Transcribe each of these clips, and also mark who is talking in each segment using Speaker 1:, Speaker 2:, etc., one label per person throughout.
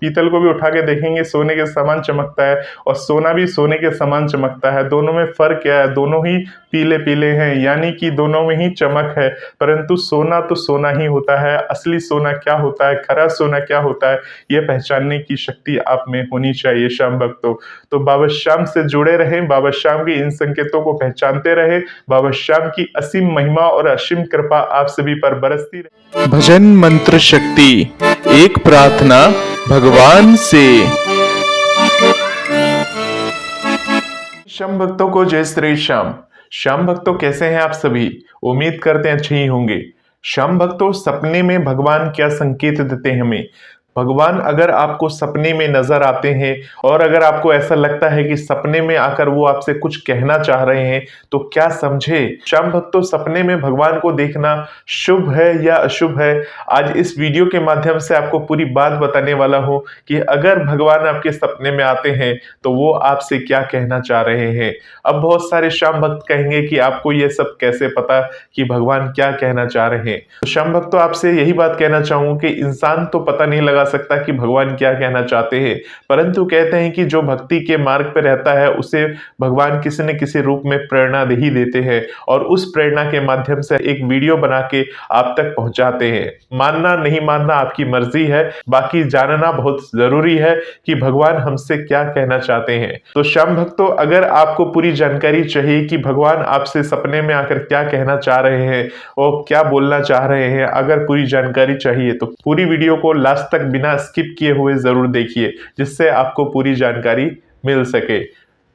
Speaker 1: पीतल को भी उठा के देखेंगे सोने के समान चमकता है, और सोना भी सोने के समान चमकता है। दोनों में फर्क क्या है? दोनों ही पीले पीले हैं, यानी कि दोनों में ही चमक है। परंतु सोना तो सोना ही होता है। असली सोना क्या होता है, खरा सोना क्या होता है, ये पहचानने की शक्ति आप में होनी चाहिए श्याम भक्तों। तो बाबा श्याम से जुड़े रहें, बाबा श्याम के इन संकेतों को पहचानते रहें। बाबा श्याम की असीम महिमा और असीम कृपा आप सभी पर बरसती रहे।
Speaker 2: भजन मंत्र शक्ति, एक प्रार्थना भगवान से।
Speaker 1: श्याम भक्तों को जय श्री श्याम। श्याम भक्तों कैसे हैं आप सभी? उम्मीद करते हैं अच्छे ही होंगे। श्याम भक्तों, सपने में भगवान क्या संकेत देते हैं हमें? भगवान अगर आपको सपने में नजर आते हैं और अगर आपको ऐसा लगता है कि सपने में आकर वो आपसे कुछ कहना चाह रहे हैं, तो क्या समझे? श्याम भक्तों, सपने में भगवान को देखना शुभ है या अशुभ है? आज इस वीडियो के माध्यम से आपको पूरी बात बताने वाला हूं कि अगर भगवान आपके सपने में आते हैं तो वो आपसे क्या कहना चाह रहे हैं। अब बहुत सारे श्याम भक्त कहेंगे कि आपको ये सब कैसे पता कि भगवान क्या कहना चाह रहे हैं। तो श्याम भक्तों, आपसे यही बात कहना चाहूंगा कि इंसान तो पता नहीं लगा सकता कि भगवान क्या कहना चाहते हैं, परंतु कहते हैं कि जो भक्ति के मार्ग पर रहता है उसे भगवान किसी न किसी रूप में प्रेरणा ही देते हैं, और उस प्रेरणा के माध्यम से एक वीडियो बना के आप तक पहुंचाते हैं। मानना नहीं मानना आपकी मर्जी है, बाकी जानना बहुत जरूरी है कि भगवान हमसे क्या कहना चाहते हैं। तो श्याम भक्तों, अगर आपको पूरी जानकारी चाहिए कि भगवान आपसे सपने में आकर क्या कहना चाह रहे हैं और क्या बोलना चाह रहे हैं, अगर पूरी जानकारी चाहिए तो पूरी वीडियो को लास्ट तक बिना स्किप किए हुए जरूर देखिए, जिससे आपको पूरी जानकारी मिल सके।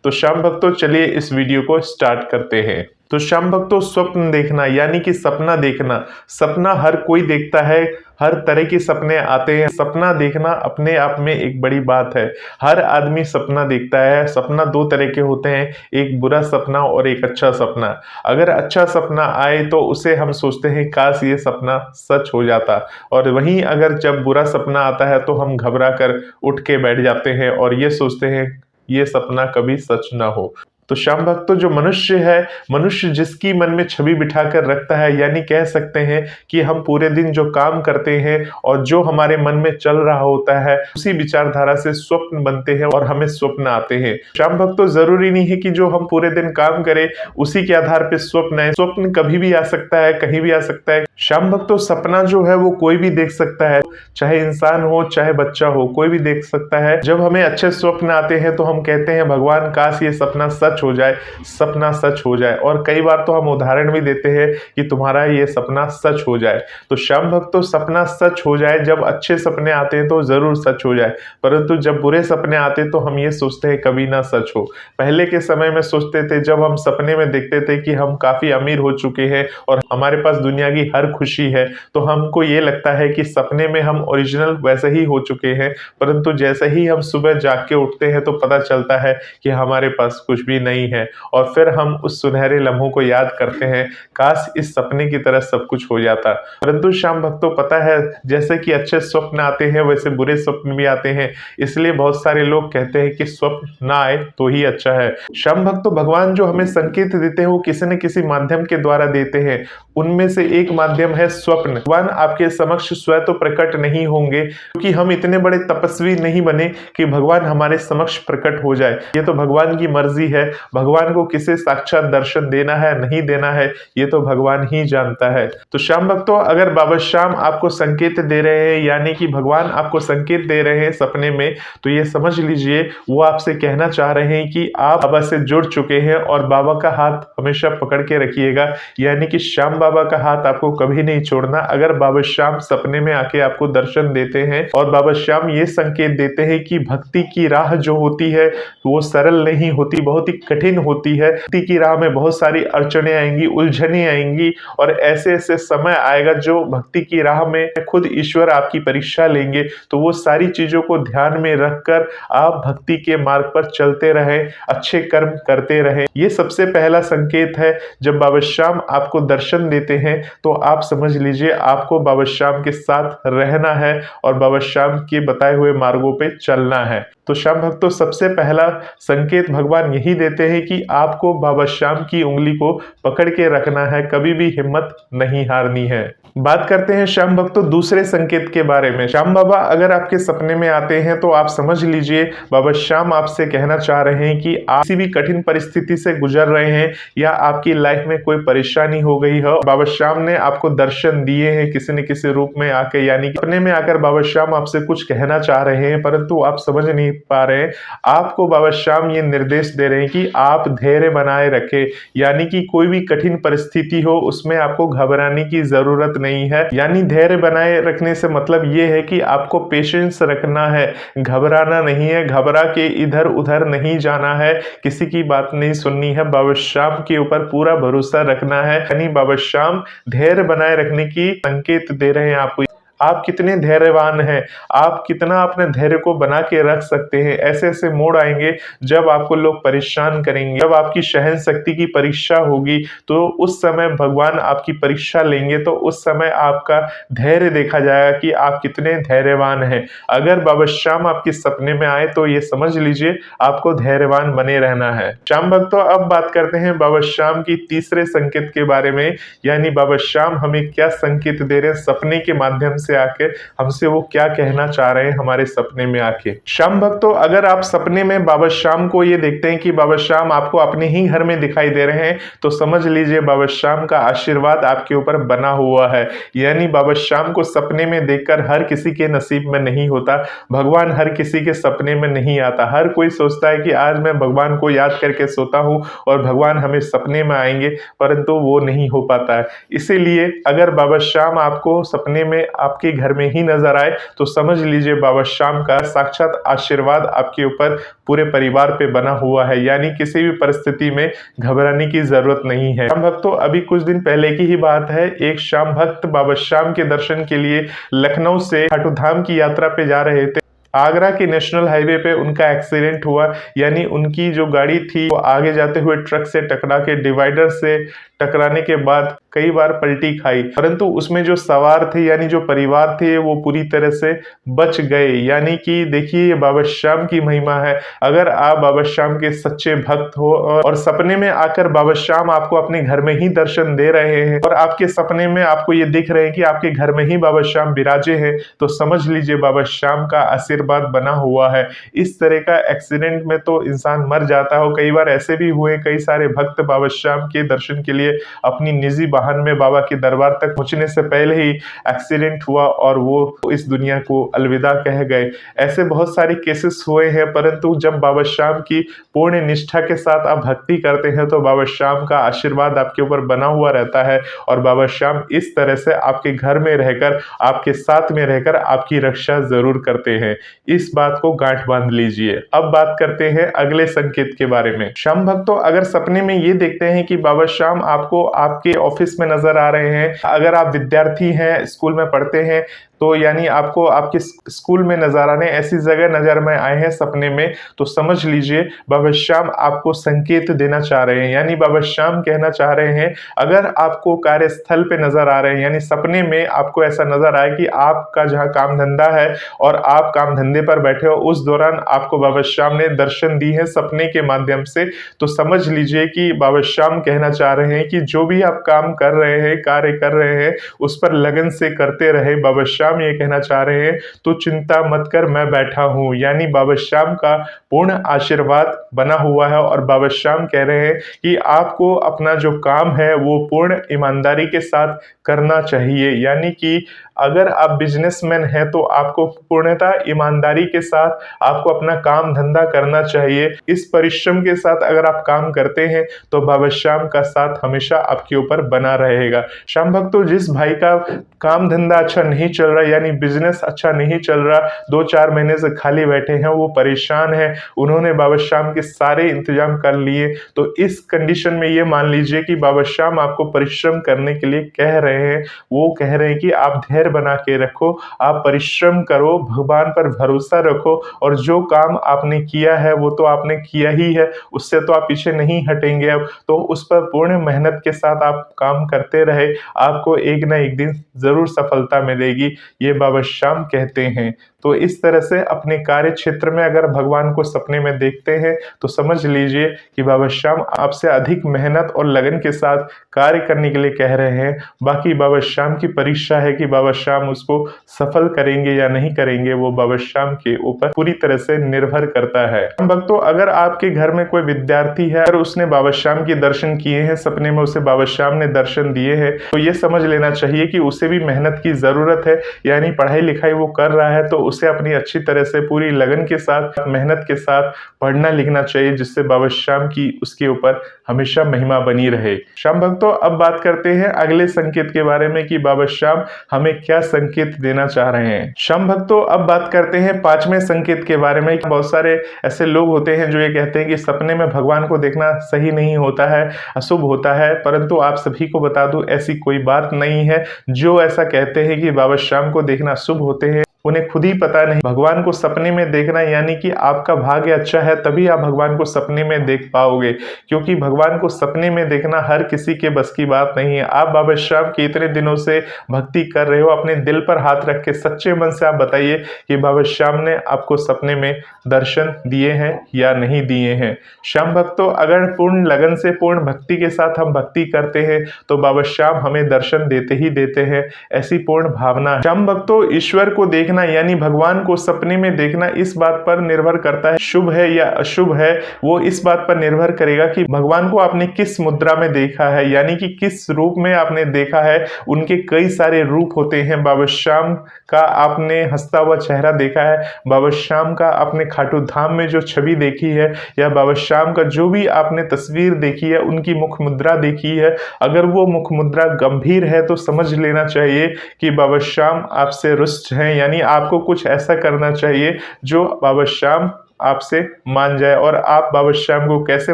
Speaker 1: तो श्याम भक्तों, चलिए इस वीडियो को स्टार्ट करते हैं। तो श्याम भक्तों, स्वप्न देखना यानी कि सपना देखना, सपना हर कोई देखता है, हर तरह के सपने आते हैं। सपना देखना अपने आप में एक बड़ी बात है। हर आदमी सपना देखता है। सपना दो तरह के होते हैं, एक बुरा सपना और एक अच्छा सपना। अगर अच्छा सपना आए तो उसे हम सोचते हैं काश ये सपना सच हो जाता, और वहीं अगर जब बुरा सपना आता है तो हम घबरा कर उठ के बैठ जाते हैं और ये सोचते हैं ये सपना कभी सच ना हो। तो श्याम भक्तों, जो मनुष्य है, मनुष्य जिसकी मन में छवि बिठाकर रखता है, यानी कह सकते हैं कि हम पूरे दिन जो काम करते हैं और जो हमारे मन में चल रहा होता है, उसी विचारधारा से स्वप्न बनते हैं और हमें स्वप्न आते हैं। श्याम भक्तों, जरूरी नहीं है कि जो हम पूरे दिन काम करें उसी के आधार पर स्वप्न आए। स्वप्न कभी भी आ सकता है, कहीं भी आ सकता है। श्याम भक्तों, सपना जो है वो कोई भी देख सकता है, चाहे इंसान हो चाहे बच्चा हो, कोई भी देख सकता है। जब हमें अच्छे स्वप्न आते हैं तो हम कहते हैं भगवान काश ये सपना सच हो जाए, सपना सच हो जाए। और कई बार तो हम उदाहरण भी देते हैं कि तुम्हारा ये सपना सच हो जाए। तो श्याम भक्तों, सपना सच हो जाए, जब अच्छे सपने आते हैं तो जरूर सच हो जाए, परंतु जब बुरे सपने आते तो हम ये सोचते हैं कभी ना सच हो। पहले के समय में सोचते थे, जब हम सपने में देखते थे कि हम काफी अमीर हो चुके हैं और हमारे पास दुनिया की हर खुशी है, तो हमको ये लगता है कि सपने में हम ओरिजिनल वैसे ही हो चुके हैं। परंतु जैसे ही हम सुबह जाग के उठते हैं तो पता चलता है कि हमारे पास कुछ भी नहीं है, और फिर हम उस सुनहरे लम्हों को याद करते हैं, काश इस सपने की तरह सब कुछ हो जाता। परंतु श्याम भक्तों, पता है, जैसे कि अच्छे स्वप्न आते हैं वैसे बुरे स्वप्न भी आते हैं। इसलिए बहुत सारे लोग कहते हैं कि स्वप्न ना आए तो ही अच्छा है। श्याम भक्तों, भगवान जो हमें संकेत देते हैं वो किसी न किसी माध्यम के द्वारा देते हैं। उनमें से एक माध्यम है स्वप्न। भगवान आपके समक्ष स्वयं तो प्रकट नहीं होंगे, क्योंकि हम इतने बड़े तपस्वी नहीं बने कि भगवान हमारे समक्ष प्रकट हो जाए। ये तो भगवान की मर्जी है। भगवान को किसे साक्षात दर्शन देना है नहीं देना है, ये तो भगवान ही जानता है। तो श्याम भक्तों, अगर बाबा श्याम आपको संकेत दे रहे हैं, यानी कि भगवान आपको संकेत दे रहे हैं सपने में, तो ये समझ लीजिए वो आपसे कहना चाह रहे हैं कि आप बाबा से जुड़ चुके हैं, और बाबा का हाथ हमेशा पकड़ के रखिएगा, यानी कि श्याम बाबा का हाथ आपको कभी नहीं छोड़ना। अगर बाबा श्याम सपने में आके आपको दर्शन देते हैं और बाबा श्याम ये संकेत देते हैं कि भक्ति की राह जो होती है वो सरल नहीं होती, बहुत ही कठिन होती है। भक्ति की राह में बहुत सारी अड़चने आएंगी, उलझने आएंगी, और ऐसे ऐसे समय आएगा जो भक्ति की राह में खुद ईश्वर आपकी परीक्षा लेंगे। तो वो सारी चीजों को ध्यान में रखकर आप भक्ति के मार्ग पर चलते रहें, अच्छे कर्म करते रहें। ये सबसे पहला संकेत है। जब बाबा श्याम आपको दर्शन देते हैं तो आप समझ लीजिए आपको बाबा श्याम के साथ रहना है और बाबा श्याम के बताए हुए मार्गों पे चलना है। तो श्याम भक्तों, सबसे पहला संकेत भगवान यही देते हैं कि आपको बाबा श्याम की उंगली को पकड़ के रखना है, कभी भी हिम्मत नहीं हारनी है। बात करते हैं श्याम भक्तों दूसरे संकेत के बारे में। श्याम बाबा अगर आपके सपने में आते हैं तो आप समझ लीजिए बाबा श्याम आपसे कहना चाह रहे हैं कि आप किसी भी कठिन परिस्थिति से गुजर रहे हैं या आपकी लाइफ में कोई परेशानी हो गई हो। बाबा श्याम ने आपको दर्शन दिए हैं किसी न किसी रूप में आके, यानी कि सपने में आकर बाबा श्याम आपसे कुछ कहना चाह रहे हैं परंतु आप समझ नहीं पा रहे हैं। आपको बाबा श्याम ये निर्देश दे रहे हैं कि आप धैर्य बनाए रखें, यानी कि कोई भी कठिन परिस्थिति हो उसमें आपको घबराने की जरूरत नहीं है। यानी धैर्य बनाए रखने से मतलब ये है कि आपको पेशेंस रखना है, घबराना नहीं है, घबरा के इधर उधर नहीं जाना है, किसी की बात नहीं सुननी है, बाबा श्याम के ऊपर पूरा भरोसा रखना है। यानी बाबा श्याम धैर्य बनाए रखने की संकेत दे रहे हैं आपको। आप कितने धैर्यवान हैं, आप कितना अपने धैर्य को बना के रख सकते हैं। ऐसे ऐसे मोड़ आएंगे जब आपको लोग परेशान करेंगे, जब आपकी सहन शक्ति की परीक्षा होगी तो उस समय भगवान आपकी परीक्षा लेंगे, तो उस समय आपका धैर्य देखा जाएगा कि आप कितने धैर्यवान हैं। अगर बाबा श्याम आपके सपने में आए तो ये समझ लीजिए आपको धैर्यवान बने रहना है। श्याम भक्तों अब बात करते हैं बाबा श्याम की तीसरे संकेत के बारे में, यानी बाबा श्याम हमें क्या संकेत दे रहे हैं सपने के माध्यम से आके, हमसे वो क्या कहना चाह रहे हैं हमारे सपने में आके। श्याम भक्तों अगर आप सपने में बाबा श्याम को ये देखते हैं कि बाबा श्याम आपको अपने ही घर में दिखाई दे रहे हैं तो समझ लीजिए बाबा श्याम का आशीर्वाद आपके ऊपर बना हुआ है। यानी बाबा श्याम को सपने में देखकर हर किसी के नसीब में नहीं होता, भगवान हर किसी के सपने में नहीं आता। हर कोई सोचता है कि आज मैं भगवान को याद करके सोता हूं और भगवान हमें सपने में आएंगे, परंतु वो नहीं हो पाता है। इसीलिए अगर बाबा श्याम आपको सपने में आपके घर में ही नजर आए तो समझ लीजिए बाबा श्याम का साक्षात आशीर्वाद आपके ऊपर पूरे परिवार पे बना हुआ है। यानी किसी भी परिस्थिति में घबराने की जरूरत नहीं है। श्याम भक्तों अभी कुछ दिन पहले की ही बात है, एक श्याम भक्त बाबा श्याम के दर्शन के लिए लखनऊ से खाटू धाम की यात्रा पे जा रहे थे। आगरा के नेशनल हाईवे पे उनका एक्सीडेंट हुआ, यानी उनकी जो गाड़ी थी वो आगे जाते हुए ट्रक से टकरा के डिवाइडर से टकराने के बाद कई बार पलटी खाई, परंतु उसमें जो सवार थे यानी जो परिवार थे वो पूरी तरह से बच गए। यानी कि देखिए ये बाबा श्याम की महिमा है। अगर आप बाबा श्याम के सच्चे भक्त हो और सपने में आकर बाबा श्याम आपको अपने घर में ही दर्शन दे रहे हैं और आपके सपने में आपको ये दिख रहे हैं कि आपके घर में ही बाबा श्याम विराजे हैं, तो समझ लीजिए बाबा श्याम का आशीर्वाद बना हुआ है। इस तरह का एक्सीडेंट में तो इंसान मर जाता हो, कई बार ऐसे भी हुए, कई सारे भक्त बाबा श्याम के दर्शन के लिए अपनी निजी वाहन में बाबा के दरबार तक पहुंचने से पहले ही एक्सीडेंट हुआ और वो इस दुनिया को अलविदा कह गए। ऐसे बहुत सारे केसेस हुए हैं, परंतु जब बाबा श्याम की पूर्ण निष्ठा के साथ आप भक्ति करते हैं तो बाबा श्याम का आशीर्वाद आपके ऊपर बना हुआ रहता है और बाबा श्याम इस तरह से आपके घर में रहकर, आपके साथ में रहकर आपकी रक्षा जरूर करते हैं। इस बात को गांठ बांध लीजिए। अब बात करते हैं अगले संकेत के बारे में। श्याम भक्तों अगर सपने में ये देखते हैं कि बाबा श्याम आपको आपके ऑफिस में नजर आ रहे हैं, अगर आप विद्यार्थी हैं, स्कूल में पढ़ते हैं, तो यानी आपको आपके स्कूल में नजर आने ऐसी जगह नजर में आए हैं सपने में, तो समझ लीजिए बाबा श्याम आपको संकेत देना चाह रहे हैं। यानी बाबा श्याम कहना चाह रहे हैं अगर आपको कार्यस्थल पे नजर आ रहे हैं, यानी सपने में आपको ऐसा नजर आए कि आपका जहां काम धंधा है और आप काम धंधे पर बैठे हो, उस दौरान आपको बाबा श्याम ने दर्शन दी है सपने के माध्यम से, तो समझ लीजिए कि बाबा श्याम कहना चाह रहे हैं कि जो भी आप काम कर रहे हैं, कार्य कर रहे हैं, उस पर लगन से करते रहे। बाबा श्याम ये कहना चाह रहे हैं तो चिंता मत कर, मैं बैठा हूं। यानी बाबा श्याम का पूर्ण आशीर्वाद बना हुआ है और बाबा श्याम कह रहे हैं कि आपको अपना जो काम है वो पूर्ण ईमानदारी के साथ करना चाहिए। यानी कि अगर आप बिजनेसमैन हैं तो आपको पूर्णतः ईमानदारी के साथ आपको अपना काम धंधा करना चाहिए। इस परिश्रम के साथ अगर आप काम करते हैं तो बाबा श्याम का साथ हमेशा आपके ऊपर बना रहेगा। श्याम भक्तों जिस भाई का काम धंधा अच्छा नहीं चल रहा, यानी बिजनेस अच्छा नहीं चल रहा, 2-4 महीने से खाली बैठे हैं, वो परेशान है, उन्होंने बाबा श्याम के सारे इंतजाम कर लिए, तो इस कंडीशन में ये मान लीजिए कि बाबा श्याम आपको परिश्रम करने के लिए कह रहे हैं। वो कह रहे हैं कि आप धैर्य बना के रखो, आप परिश्रम करो, भगवान पर भरोसा रखो और जो काम आपने किया है वो तो आपने किया ही है, उससे तो आप पीछे नहीं हटेंगे। अब तो उस पर पूर्ण मेहनत के साथ आप काम करते रहे, आपको एक ना एक दिन जरूर सफलता मिलेगी, ये बाबा श्याम कहते हैं। तो इस तरह से अपने कार्य क्षेत्र में अगर भगवान को सपने में देखते हैं तो समझ लीजिए कि बाबा श्याम आपसे अधिक मेहनत और लगन के साथ कार्य करने के लिए कह रहे हैं। बाकी बाबा श्याम की परीक्षा है कि बाबा श्याम उसको सफल करेंगे या नहीं करेंगे, वो बाबा श्याम के ऊपर पूरी तरह से निर्भर करता है। भक्तों, अगर आपके घर में कोई विद्यार्थी है और उसने बाबा श्याम के दर्शन किए हैं, सपने में उसे बाबा श्याम ने दर्शन दिए हैं, तो ये समझ लेना चाहिए कि उसे भी मेहनत की जरूरत है। यानी पढ़ाई लिखाई वो कर रहा है तो उसे अपनी अच्छी तरह से पूरी लगन के साथ, मेहनत के साथ पढ़ना लिखना चाहिए, जिससे बाबा श्याम की उसके ऊपर हमेशा महिमा बनी रहे। श्याम भक्तों, अब बात करते हैं अगले संकेत के बारे में कि बाबा श्याम हमें क्या संकेत देना चाह रहे हैं। श्याम भक्तों, अब बात करते हैं 5वें संकेत के बारे में। बहुत सारे ऐसे लोग होते हैं जो ये कहते हैं कि सपने में भगवान को देखना सही नहीं होता है, अशुभ होता है, परंतु आप सभी को बता दूं ऐसी कोई बात नहीं है। जो ऐसा कहते हैं कि बाबा श्याम को देखना शुभ होते हैं, उन्हें खुद ही पता नहीं। भगवान को सपने में देखना यानी कि आपका भाग्य अच्छा है, तभी आप भगवान को सपने में देख पाओगे, क्योंकि भगवान को सपने में देखना हर किसी के बस की बात नहीं है। आप बाबा श्याम की इतने दिनों से भक्ति कर रहे हो, अपने दिल पर हाथ रख के सच्चे मन से आप बताइए कि बाबा श्याम ने आपको सपने में दर्शन दिए हैं या नहीं दिए हैं। श्याम भक्तों, अगर पूर्ण लगन से, पूर्ण भक्ति के साथ हम भक्ति करते हैं तो बाबा श्याम हमें दर्शन देते ही देते हैं, ऐसी पूर्ण भावना। श्याम भक्तों, ईश्वर को देखना यानी भगवान को सपने में देखना इस बात पर निर्भर करता है शुभ है या अशुभ है। वो इस बात पर निर्भर करेगा कि भगवान को आपने किस मुद्रा में देखा है, यानी कि किस रूप में आपने देखा है। उनके कई सारे रूप होते हैं। बाबा श्याम का आपने हंसता हुआ चेहरा देखा है, बाबा श्याम का आपने खाटू धाम में जो छवि देखी है, या बाबा श्याम का जो भी आपने तस्वीर देखी है, उनकी मुख मुद्रा देखी है, अगर वो मुख मुद्रा गंभीर है तो समझ लेना चाहिए कि बाबा श्याम आपसे रुष्ट हैं, यानी आपको कुछ ऐसा करना चाहिए जो बाबा श्याम आपसे मान जाए। और आप बाबा श्याम को कैसे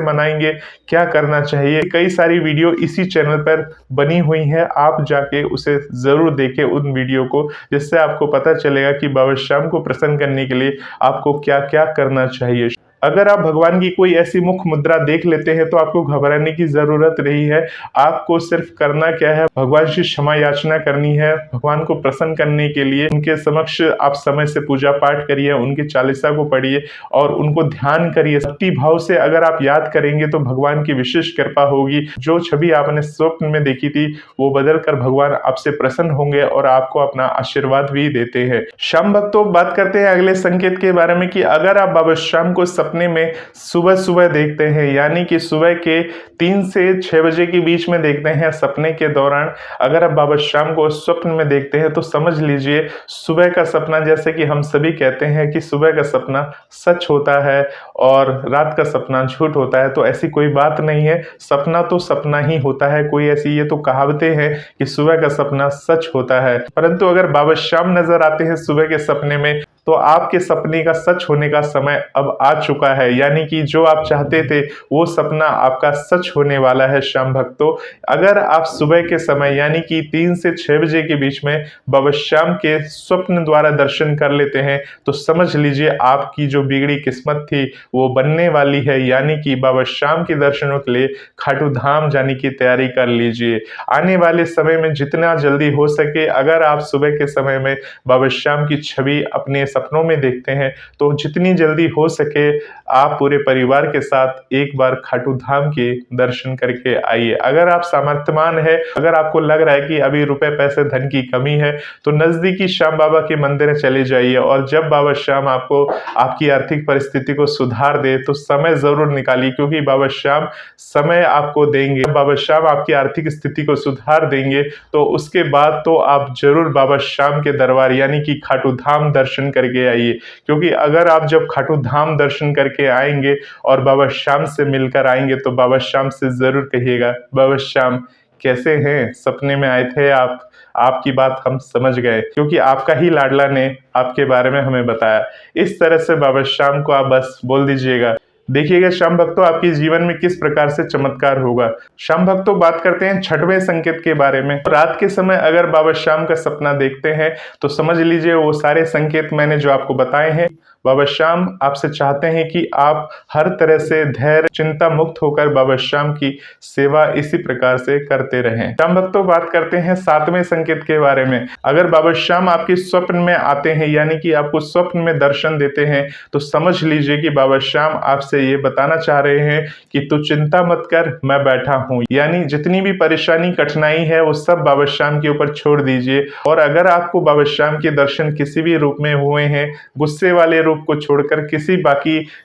Speaker 1: मनाएंगे, क्या करना चाहिए, कई सारी वीडियो इसी चैनल पर बनी हुई है, आप जाके उसे जरूर देखें उन वीडियो को, जिससे आपको पता चलेगा कि बाबा श्याम को प्रसन्न करने के लिए आपको क्या क्या करना चाहिए। अगर आप भगवान की कोई ऐसी मुख मुद्रा देख लेते हैं तो आपको घबराने की जरूरत नहीं है। आपको सिर्फ करना क्या है, भगवान से क्षमा याचना करनी है। भगवान को प्रसन्न करने के लिए उनके समक्ष आप समय से पूजा पाठ करिए, उनके चालीसा को पढ़िए और उनको ध्यान करिए। भक्ति भाव से अगर आप याद करेंगे तो भगवान की विशेष कृपा होगी। जो छवि आपने स्वप्न में देखी थी वो बदल कर भगवान आपसे प्रसन्न होंगे और आपको अपना आशीर्वाद भी देते हैं। श्याम भक्तों, बात करते हैं अगले संकेत के बारे में कि अगर आप बाबा श्याम को सपने में सुबह सुबह देखते हैं, यानी कि सुबह के 3 से 6 बजे के बीच में देखते हैं, सपने के दौरान अगर आप बाबा श्याम को स्वप्न में देखते हैं तो समझ लीजिए सुबह का सपना, जैसे कि हम सभी कहते हैं कि सुबह का सपना सच होता है और रात का सपना झूठ होता है, तो ऐसी कोई बात नहीं है। सपना तो सपना ही होता है। कोई ऐसी ये तो कहावतें हैं कि सुबह का सपना सच होता है, परंतु अगर बाबा श्याम नजर आते हैं सुबह के सपने में तो आपके सपने का सच होने का समय अब आ चुका है, यानी कि जो आप चाहते थे वो सपना आपका सच होने वाला है। श्याम भक्तों, अगर आप सुबह के समय यानी कि 3 से 6 बजे के बीच में बाबा श्याम के स्वप्न द्वारा दर्शन कर लेते हैं तो समझ लीजिए आपकी जो बिगड़ी किस्मत थी वो बनने वाली है, यानी कि बाबा श्याम के दर्शनों के लिए खाटू धाम जाने की तैयारी कर लीजिए। आने वाले समय में जितना जल्दी हो सके अगर आप सुबह के समय में बाबा श्याम की छवि अपने सपनों में देखते हैं तो जितनी जल्दी हो सके आप पूरे परिवार के साथ एक बार खाटू धाम के दर्शन करके आइए। अगर आप सामर्थ्यवान है, अगर आपको लग रहा है कि अभी रुपए पैसे धन की कमी है तो नजदीकी श्याम बाबा के मंदिर चले जाइए, और जब बाबा श्याम आपको आपकी आर्थिक परिस्थिति को सुधार दे तो समय जरूर निकालिए, क्योंकि बाबा श्याम समय आपको देंगे। बाबा श्याम आपकी आर्थिक स्थिति को सुधार देंगे तो उसके बाद तो आप जरूर बाबा श्याम के दरबार यानी कि खाटू धाम दर्शन करके आइए, क्योंकि अगर आप जब खाटू धाम दर्शन करके आएंगे और बाबा श्याम से मिलकर आएंगे तो बाबा श्याम से जरूर कहिएगा, बाबा श्याम कैसे हैं, सपने में आए थे आप, आपकी बात हम समझ गए, क्योंकि आपका ही लाडला ने आपके बारे में हमें बताया। इस तरह से बाबा श्याम को आप बस बोल दीजिएगा। देखिएगा श्याम भक्तों आपके जीवन में किस प्रकार से चमत्कार होगा। श्याम भक्तों, बात करते हैं 6वें संकेत के बारे में। रात के समय अगर बाबा श्याम का सपना देखते हैं तो समझ लीजिए वो सारे संकेत मैंने जो आपको बताए हैं बाबा श्याम आपसे चाहते हैं कि आप हर तरह से धैर्य चिंता मुक्त होकर बाबा श्याम की सेवा इसी प्रकार से करते रहें। श्याम भक्तों, बात करते हैं 7वें संकेत के बारे में। अगर बाबा श्याम आपके स्वप्न में आते हैं, यानी कि आपको स्वप्न में दर्शन देते हैं, तो समझ लीजिए कि बाबा श्याम आपसे ये बताना चाह रहे हैं कि तू चिंता मत कर, मैं बैठा हूँ। यानी जितनी भी परेशानी कठिनाई है वो सब बाबा श्याम के ऊपर छोड़ दीजिए। और अगर आपको बाबा श्याम के दर्शन किसी भी रूप में हुए हैं, गुस्से वाले रूप को छोड़कर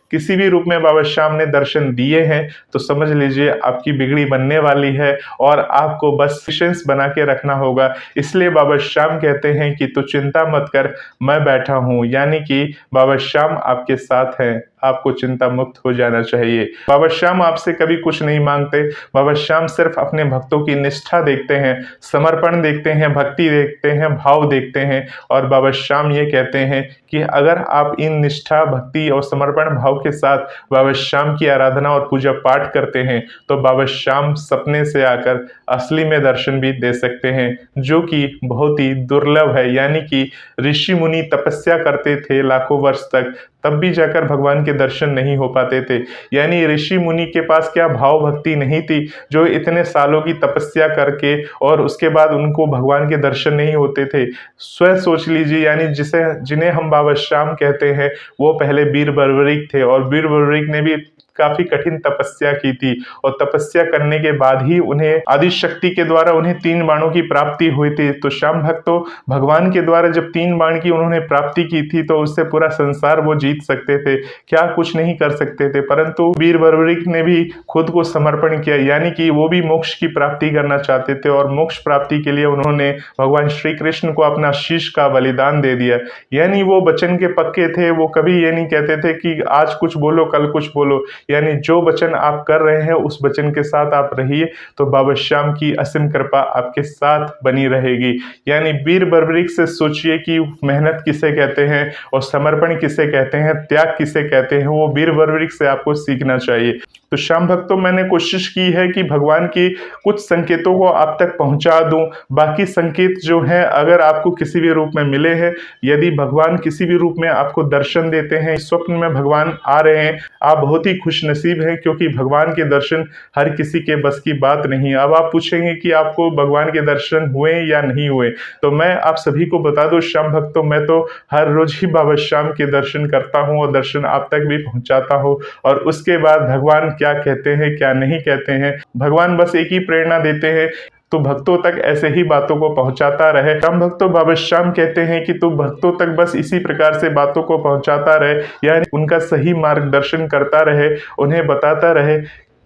Speaker 1: किसी भी रूप में बाबा श्याम ने दर्शन दिए हैं, तो समझ लीजिए आपकी बिगड़ी बनने वाली है और आपको बस पेशेंस बना के रखना होगा। इसलिए बाबा श्याम कहते हैं कि तू चिंता मत कर, मैं बैठा हूँ। यानी कि बाबा श्याम आपके साथ हैं, आपको चिंता मुक्त हो जाना चाहिए। बाबा श्याम आपसे कभी कुछ नहीं मांगते। बाबा श्याम सिर्फ अपने भक्तों की निष्ठा देखते हैं, समर्पण देखते हैं, भक्ति देखते हैं, भाव देखते हैं। और बाबा श्याम ये कहते हैं कि अगर आप इन निष्ठा, भक्ति और समर्पण भाव के साथ बाबा श्याम की आराधना और पूजा पाठ करते हैं, तो बाबा श्याम सपने से आकर असली में दर्शन भी दे सकते हैं, जो कि बहुत ही दुर्लभ है। यानी कि ऋषि मुनि तपस्या करते थे लाखों वर्ष तक, तब भी जाकर भगवान के दर्शन नहीं हो पाते थे। यानी ऋषि मुनि के पास क्या भाव भक्ति नहीं थी, जो इतने सालों की तपस्या करके और उसके बाद उनको भगवान के दर्शन नहीं होते थे। स्वयं सोच लीजिए, यानी जिन्हें हम बाबा श्याम कहते हैं, वो पहले बीरबलवरिक थे और बीरबलवरिक ने भी काफी कठिन तपस्या की थी और तपस्या करने के बाद ही उन्हें आदि शक्ति के द्वारा उन्हें 3 बाणों की प्राप्ति हुई थी। तो श्याम भक्तों, भगवान के द्वारा जब 3 बाण की उन्होंने प्राप्ति की थी, तो उससे पूरा संसार वो जीत सकते थे, क्या कुछ नहीं कर सकते थे। परंतु बीरबलवरिक ने भी खुद को समर्पण किया, यानी कि वो भी मोक्ष की प्राप्ति करना चाहते थे और मोक्ष प्राप्ति के लिए उन्होंने भगवान श्री कृष्ण को अपना शीश का बलिदान दे दिया। यानी वो वचन के पक्के थे, वो कभी ये नहीं कहते थे कि आज कुछ बोलो कल कुछ बोलो। यानी जो वचन आप कर रहे हैं उस वचन के साथ आप रहिए, तो बाबा श्याम की असीम कृपा आपके साथ बनी रहेगी। यानी बीरबलवरिक से सोचिए कि मेहनत किसे कहते हैं और समर्पण किसे कहते हैं, त्याग किसे कहते हैं, वो बीरबलवरिक से आपको सीखना चाहिए। तो श्याम भक्तों, मैंने कोशिश की है कि भगवान की कुछ संकेतों को आप तक पहुंचा दूं। बाकी संकेत जो हैं, अगर आपको किसी भी रूप में मिले हैं, यदि भगवान किसी भी रूप में आपको दर्शन देते हैं, स्वप्न में भगवान आ रहे हैं, आप बहुत ही खुश नसीब हैं, क्योंकि भगवान के दर्शन हर किसी के बस की बात नहीं। अब आप पूछेंगे कि आपको भगवान के दर्शन हुए या नहीं हुए, तो मैं आप सभी को बता दूं श्याम भक्तों, मैं तो हर रोज ही बाबा श्याम के दर्शन करता हूं और दर्शन आप तक भी पहुंचाता हूं। और उसके बाद भगवान क्या कहते हैं क्या नहीं कहते हैं, भगवान बस एक ही प्रेरणा देते हैं, तो भक्तों तक ऐसे ही बातों को पहुंचाता रहे। श्याम भक्तों, बाबा श्याम कहते हैं कि तू भक्तों तक बस इसी प्रकार से बातों को पहुंचाता रहे, यानी उनका सही मार्गदर्शन करता रहे, उन्हें बताता रहे,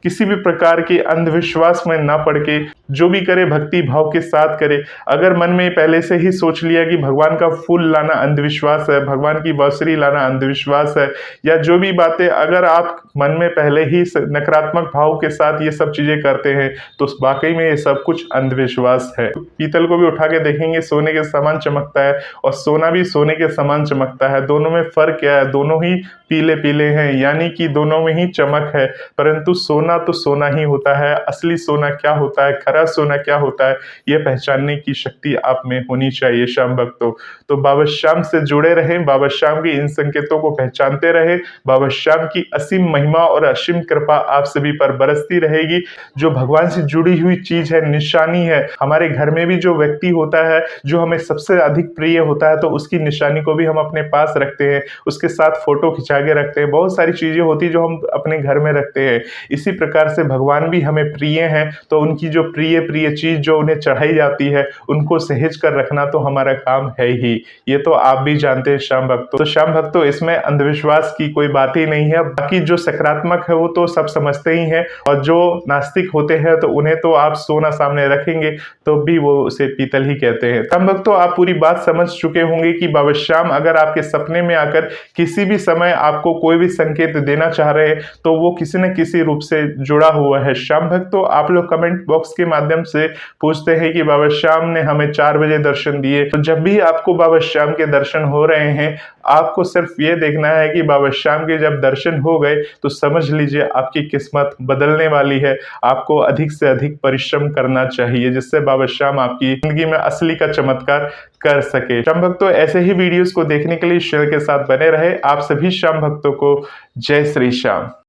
Speaker 1: किसी भी प्रकार के अंधविश्वास में ना पड़ के जो भी करे भक्ति भाव के साथ करे। अगर मन में पहले से ही सोच लिया कि भगवान का फूल लाना अंधविश्वास है, भगवान की बांसुरी लाना अंधविश्वास है, या जो भी बातें अगर आप मन में पहले ही नकारात्मक भाव के साथ ये सब चीजें करते हैं, तो वाकई में ये सब कुछ अंधविश्वास है। पीतल को भी उठा के देखेंगे, सोने के समान चमकता है और सोना भी सोने के समान चमकता है। दोनों में फर्क क्या है? दोनों ही पीले पीले हैं, यानी कि दोनों में ही चमक है। परंतु सोना तो सोना ही होता है, असली सोना क्या होता है, खरा सोना क्या होता है, यह पहचानने की शक्ति आप में होनी चाहिए श्याम भक्तों। तो बाबा श्याम से जुड़े रहें, बाबा श्याम के इन संकेतों को पहचानते रहें। बाबा श्याम की असीम महिमा और असीम कृपा आप सभी पर बरसती रहेगी। जो भगवान से जुड़ी हुई चीज है, निशानी है, हमारे घर में भी जो व्यक्ति होता है, जो हमें सबसे अधिक प्रिय होता है, तो उसकी निशानी को भी हम अपने पास रखते हैं, उसके साथ फोटो खिंचा के रखते हैं। बहुत सारी चीजें होती है जो हम अपने घर में रखते हैं। इसी प्रकार से भगवान भी हमें प्रिय हैं, तो उनकी जो प्रिय प्रिय चीज जो उन्हें चढ़ाई जाती है, उनको सहेज कर रखना तो हमारा काम है ही। ये तो आप भी जानते हैं श्याम भक्तों। तो श्याम भक्तों, इसमें अंधविश्वास की कोई बात ही नहीं है। बाकी जो सकारात्मक है वो तो सब समझते ही हैं, और जो नास्तिक होते हैं तो उन्हें तो आप सोना सामने रखेंगे तो भी वो उसे पीतल ही कहते हैं। श्याम भक्तों, आप पूरी बात समझ चुके होंगे कि बाबा श्याम अगर आपके सपने में आकर किसी भी समय आपको कोई भी संकेत देना चाह रहे हैं, तो वो किसी न किसी रूप से जुड़ा हुआ है। श्याम भक्तों, आप लोग कमेंट बॉक्स के माध्यम से पूछते हैं कि बाबा श्याम ने हमें 4 बजे दर्शन दिए। तो जब भी आपको बाबा श्याम के दर्शन हो रहे हैं, आपको सिर्फ ये देखना है कि बाबा श्याम के जब दर्शन हो गए तो समझ लीजिए आपकी किस्मत बदलने वाली है। आपको अधिक से अधिक परिश्रम करना चाहिए, जिससे बाबा श्याम आपकी जिंदगी में असली का चमत्कार कर सके। श्याम भक्तों, ऐसे ही वीडियोस को देखने के लिए चैनल के साथ बने रहे। आप सभी श्याम भक्तों को जय श्री श्याम।